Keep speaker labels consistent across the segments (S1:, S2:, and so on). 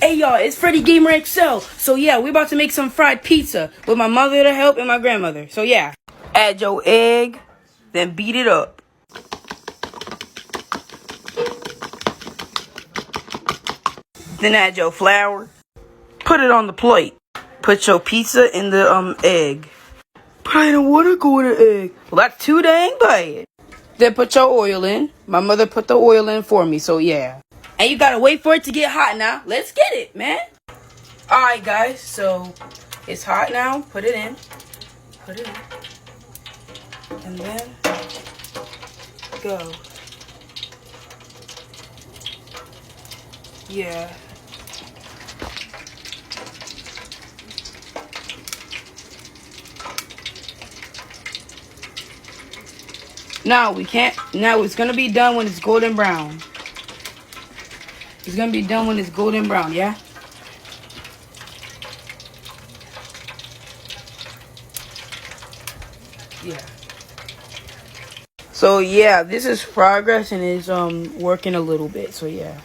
S1: Hey y'all, it's Freddy Gamer XL. So yeah, we're about to make some fried pizza with my mother to help and my grandmother. So yeah, add your egg, then beat it up. Then add your flour. Put it on the plate. Put your pizza in the egg. But I don't want to go in the egg. Well, that's too dang bad. Then put your oil in. My mother put the oil in for me, so yeah. And you gotta wait for it to get hot now. Let's get it, man. Alright, guys, so it's hot now. Put it in. Put it in. And then go. Yeah. Now we can't. Now it's gonna be done when it's golden brown. It's gonna be done when it's golden brown, yeah? Yeah. So yeah, this is progress and it's working a little bit, so yeah.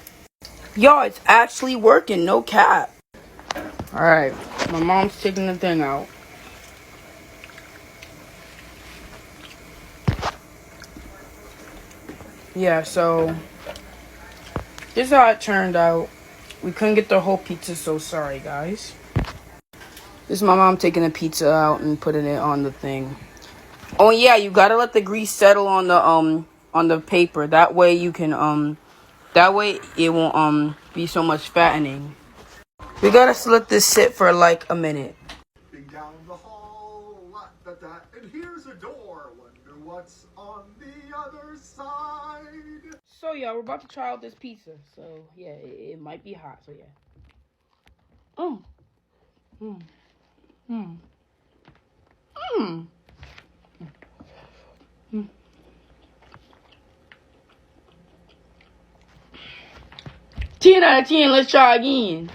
S1: Y'all, it's actually working, no cap. Alright, my mom's taking the thing out. Yeah, so this is how it turned out. We couldn't get the whole pizza, so sorry guys. This is my mom taking the pizza out and putting it on the thing. Oh yeah, you gotta let the grease settle on the paper. That way you can that way it won't be so much fattening. We gotta let this sit for like a minute.
S2: Down the hall, and here's a door. Wonder what's on the other side.
S1: So yeah, we're about to try out this pizza. So yeah, it might be hot. So yeah. Mm. Mm. Mm. Mm. Mm. 10 out of 10. Let's try again.